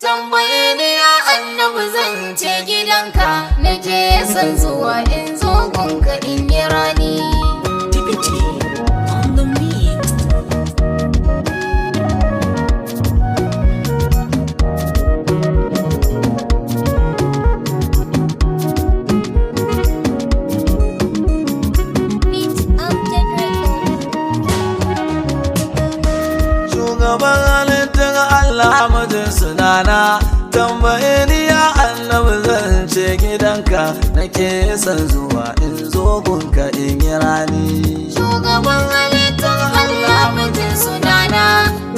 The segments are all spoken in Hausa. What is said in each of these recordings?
Tambaye ni ya annabi zan ce gidanka nake son zuwa in zo gunka in yi rani. On the mix. Shugaban halittar Allah mijin sunana, tambaye ni ya annabi zan ce gidanka nake son zuwa in zo gunka in yi rani. Shugaban halittar Allah mijin sunana,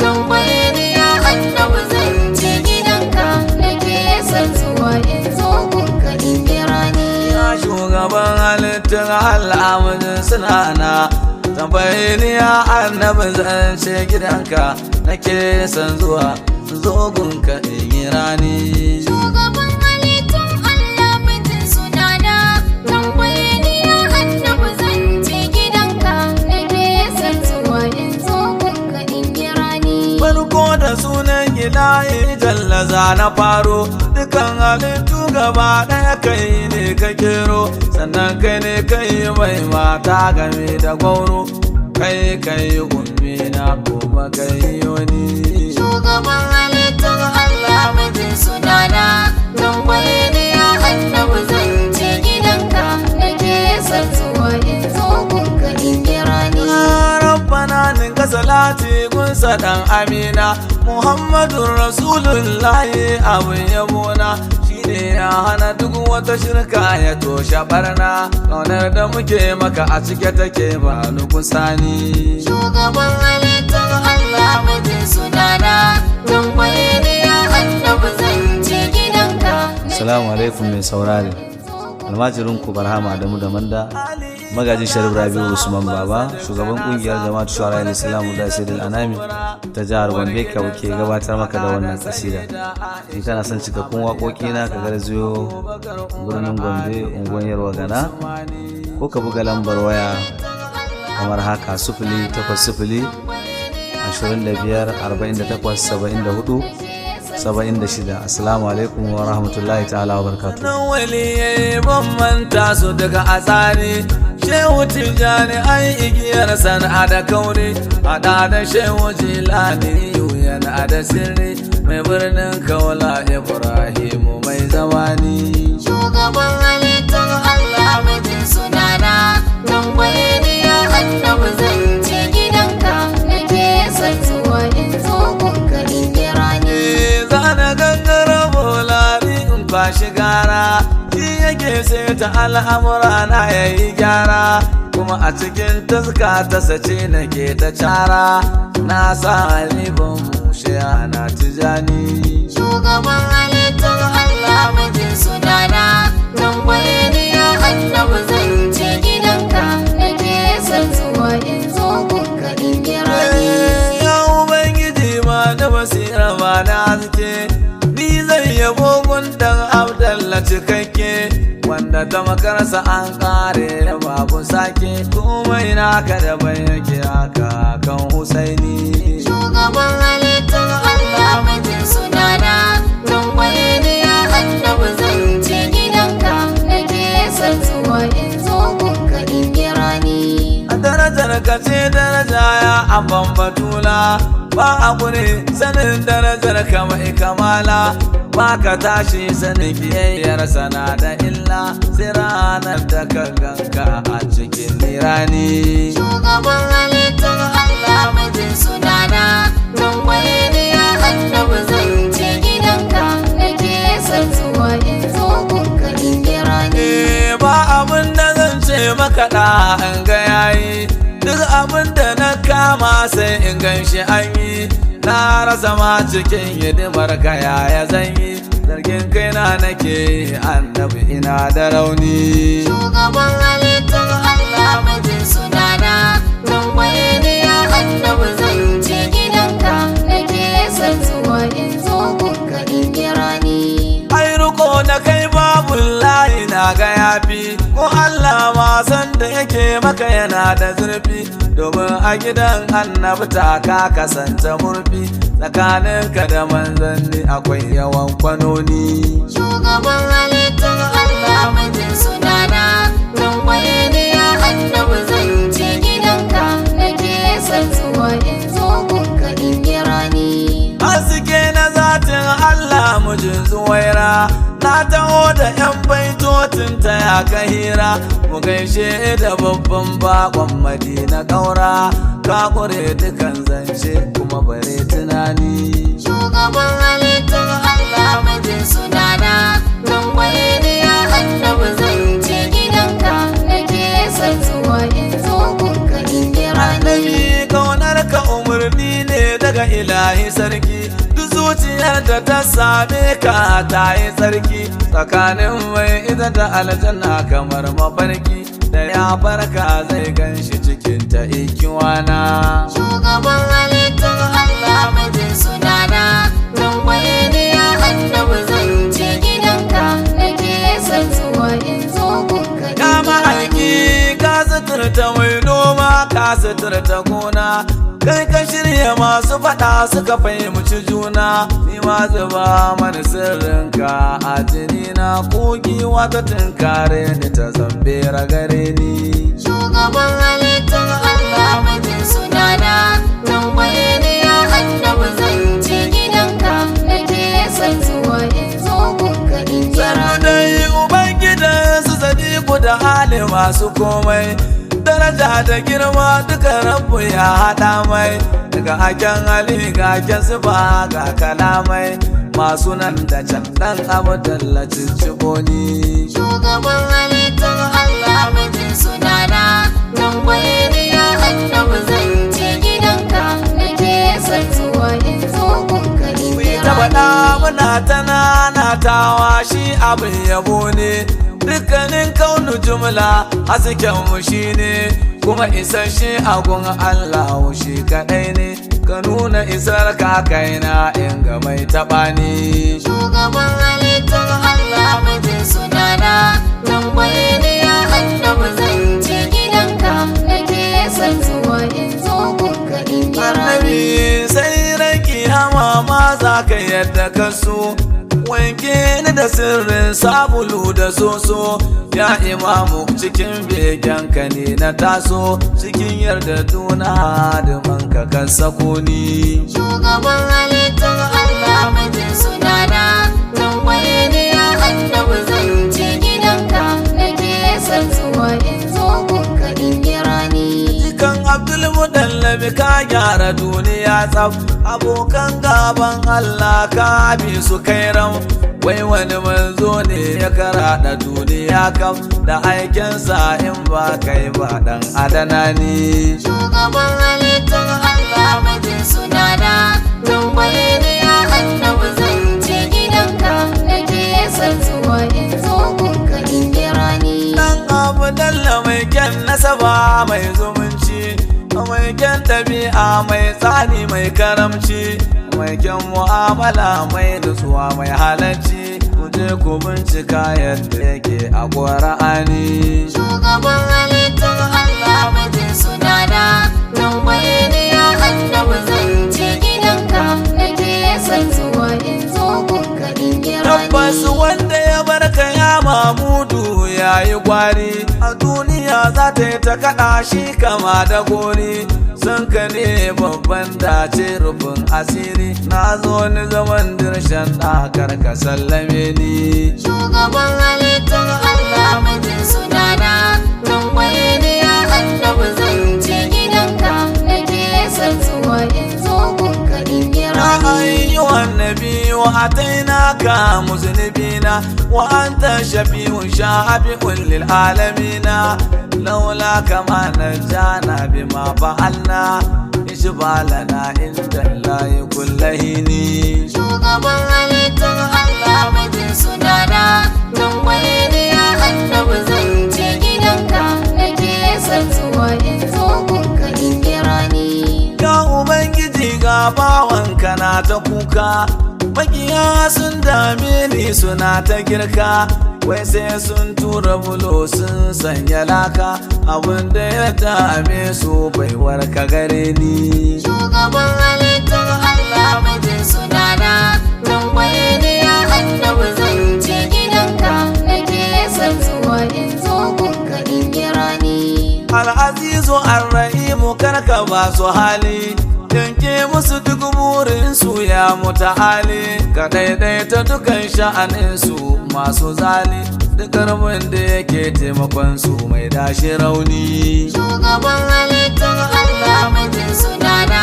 tambaye ni ya annabi zan ce gidanka nake son zuwa in zo gunka in yi rani. Ya shugaban halittar Allah mijin sunana, tambaye ni ya annabi zan ce gidanka nake son zuwa zo gunka in yi rani. Shugaban halittun Allah mijin sunana, tambaye ni ya annabi zan ce gidanka nake son zuwa in zo gunka in yi rani. Farko da sunan ilahi jallaza na faro, dukan halittu gaba ɗaya kai ne ka kero, sannan kai ne kai mai mata game da gwauro, kai ummina kuma kai wani. Shugaban halittun Allah mijin sunana, tambaye ni ya annabi zan ce gidanka nake son zuwa in zo gunka in yi rani. Rabbana ninka salati gunsa dan Amina, Muhammadun Rasulullahi abin yabona, shine ya hana duk wata shirka ya toshe barna, ƙaunar da muke maka a cike take ba nukusani. Shugaban halittun Allah mijin sunana, tambaye ni ya annabi zan ce gidanka. Assalamu alaikum mai saurare. Almajirin ku Barhama Adamu da Manda, magajin Sharif Rabi'u Usman Baba, shugaban kungiyar Jama'atu Shuara al-Islam da Sayyidul Anami ta jihar Gombe ke gabatar maka da wannan kasida. In kana son cikakkun waƙoƙi na ka garzayo birnin Gombe unguwar Yarwa Gana, ko ka buga lambar waya kamar haka 0800 25 48 74 Assalamu alaikum wa rahmatullahi ta'ala wa barakatuh. Nan waliye ban manta su daga asari, Shehu Tijjani ai igiyar sana'a da kauri, haɗa da Shehu Jilani yana da sirri, mai birnin Kaula Ibrahimu mai zamani. Shugaban halittun Allah mijin sunana, tambaye ni ya annabi zan ce gidanka nake son zuwa in zo gunka in yi rani. Zana gangara bolari in kwashi gara, shi yake sai ta al'amura na yayi gyara, kuma a cikin taska ta sace nake ta cara, na sa halibin mushe ana tijani. Shugaban halittun Allah mijin sunana, tambaye ni ya annabi zan ce gidanka nake son zuwa in zo gunka in yi rani. Ya Ubangiji ma da basira ba da haske, ni zai yabo gundan Abdalla cikakke, wanda ta makarsa an kare babu sake, komai naka da bai yake haka kan Husaini. Shugaban halittun Allah mijin sunana, tambaye ni ya annabi zan ce gidanka nake son zuwa in zo gunka in yi rani. A darajar ka ce daraja ya abban batula, ba a gure sanin darajar ka mai kamala, ba ka tashi sanin kiyayyar sana da illa, sai ranar da ka ganka a cikin nirani. Shugaban halittun Allah mijin sunana, tambaye ni ya annabi zan ce gidanka nake son zuwa in zo gunka in yi rani. Ba abin da zan ce maka da in ga yayi, duk abin da na kama sai in gan shi an yi, na rasa ma cikin hidimar ka yaya zan yi, zargin kaina nake annabi ina da rauni. Shugaban halittun Allah mijin sunana, tambaye ni ya annabi zan ce gidanka nake son zuwa in zo gunka in yi rani. Ai riko da kai babu layi na ga yafi, ko Allah ma san da yake maka yana da zurfi, domin a gidan annabi ta ka kasance murfi, tsakaninka da manzanni akwai yawan kwanoni. Shugaban halittun Allah mijin sunana, tambaye ni ya annabi zan ce gidanka, nake son zuwa in zo gunka in yi rani. Haske na zatin Allah mijin Zuwaira, na taho da 'yan baitotin ta ya kahira, mu gaishe da babban bakon Madina ƙaura, ka ƙure dukan zance kuma bare tunani. Shugaban halittun Allah mijin sunana, tambaye ni ya annabi zan ce gidanka, nake son zuwa in zo gunka in yi rani. Annabi kaunar ka umarni ne daga ilahi sarki, duk zuciyar da ta same ka ta yi tsarki, tsakanin mai ita da aljanna kamar mafarki, da ya farka zai ganshi cikin ta ikiwana. Shugaban halittun Allah mijin sunana, tambaye ni ya annabi zan ce gidanka, nake son zuwa in zo gunka in Ya yi rani. ma'aiki ka suturta mai noma ka suturta gona, kai ka shirya masu faɗa suka fahimci juna, ni ma zuba mani sirrinka a jini na kogi wata tunkare ni ta zambe ragare ni. Shugaban halittun Allah mijin sunana, tambaye ni ya annabi zan ce gidanka, nake son zuwa in zo gunka in yi Sannu rani. dai Ubangidan su Sadiku da hali masu komai, daraja da girma duka rabu ya haɗa mai, daga haken hali ga haken zuba ga kalamai, masu nan da can ɗan abu tallacin ciboni. Shugaban halittun Allah mijin sunana, tambaye ni ya annabi zan ce gidanka, nake son zuwa in zo gunka in yi Ta faɗa rani. muna ta nanatawa shi abin yabo ne, dukkanin kaunu jumla hasken mu shi ne, kuma isasshe agun Allah shi kaɗai ne, ka nuna isar kakaina in ga mai taɓa ni. Shugaban halittun Allah mijin sunana, tambaye ni ya annabi zan ce gidanka, nake son zuwa in zo gunka in yi rani. Annabi sai ran kiyama ma za ka yadda ka so, wanke ni da sirrin sabulu da soso, ya imamu cikin begenka ne na taso, cikin yarda tuna hadimanka ka sako ni. Shugaban halittun Allah mijin sunana, tambaye ni ya annabi zan ce gidanka, nake son zuwa in zo gunka in yi rani. Jikan Abdulmudallabi ka gyara duniya tsaf, abokan gaban Allah ka bi su kai ram, wai wani manzo ne ya karaɗa duniya kam, da aikensa in ba kai ba dan adana ni. Shugaban halittun Allah mijin sunana, tambaye ni ya annabi zan ce gidanka, nake son zuwa in zo gunka in yi rani. Dan Abdalla mai kyan nasaba mai zumunci, mai kyan tabi'a mai tsani mai karamci, mai kyan mu'amala mai nutsuwa mai halarci, ku je ku bincika yadda yake a Qur'ani. Shugaban halittun Allah mijin sunana, tambaye ni ya annabi zan ce gidanka, nake son zuwa in zo gunka in yi Tabbas rani. wanda ya barka ya Mamudu ya yi gwari, a duniya za ta yi ta kaɗa shi kama da gori, sun ka ne babban dace rufin asiri, na zo ni zaman dirshan ɗakar ka sallame ni. Shugaban halittun Allah mijin sunana, tambaye ni ya annabi zan ce gidanka, nake son zuwa in zo gunka in yi Ya rani. ayyuhan nabiyyu atainaka muznibina wa anta shafi'un shafi'un lil alamina, laula kama najana bima fa'alna ishbalana inda Allahi kullahini. Shugaban halittun Allah mijin sunana, tambaye ni ya annabi zan ce gidanka, nake son zuwa in zo gunka in yi rani. Ya Ubangiji ga bawanka na ta kuka, makiya sun dame ni suna ta girka, wai sai sun tura bulo sun sanya laka abinda ya dame su baiwar ka gare ni. Shugaban halittun Allah mijin sunana, tambaye ni ya annabi zan ce gidanka, nake son zuwa in zo gunka in kira ni. Al'azizu arrahimu karka ba su hali, yanke musu duk burinsu ya muta'ali, ka daidaita dukan sha'aninsu masu zali, duk karfin da yake taimakon su mai dashi rauni. Shugaban halittun Allah mijin sunana,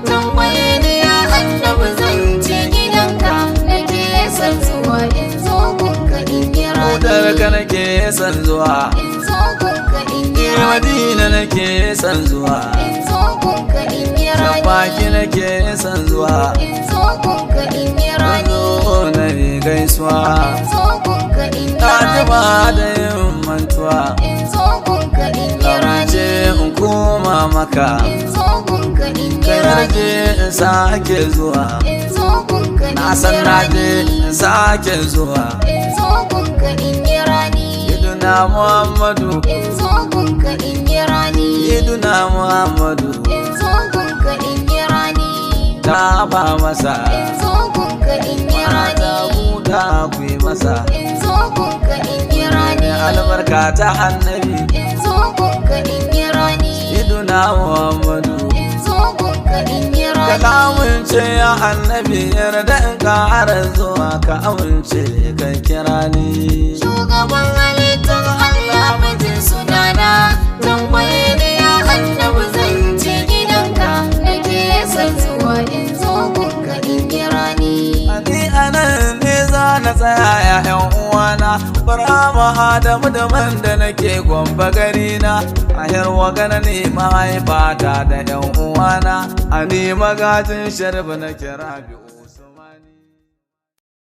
tambaye ni ya annabi zan ce gidanka, nake son zuwa in zo gunka in kira ni. Kudar ka nake son zuwa, In zo gunka in kira ni. Madina nake son zuwa, In zo gunka in kira ni. baki nake son zuwa, In zo gunka in kira ni. zo na yi gaisuwa, In zo gunka in ta kira jima ni. da yin mantuwa, In zo gunka in kira lamunce ni. in koma maka, In zo gunka in kira karje ni. in sake zuwa, In zo gunka in na san kira naje ni. in sake zuwa, In zo gunka in kira ni. iduna Muhammadu, In zo gunka in kira ni. iduna Muhammadu, In zo gunka in kira ni. ta ba masa, In zo gunka in kira ta ni. buɗa ku yi masa, In zo gunka in kira ni. albarka ta annabi, In zo gunka in kira ni. iduna Muhammadu. In zo gunka in kira Ka ni. amince ya annabi yarda in ƙara zuwa ka amince ka kira ni. Shugaban halittun Allah mijin sunana, tambaye ni ya annabi zan ce gidanka, nake son zuwa in zo gunka in kira ni. Ni anan ne za na tsaya ya ƴan uwana, Barhama Adamu da man da nake gwamba gari na, a yarwa gana ne mahaifata da ƴan uwana, a ni magajin sharbi na kira biyu.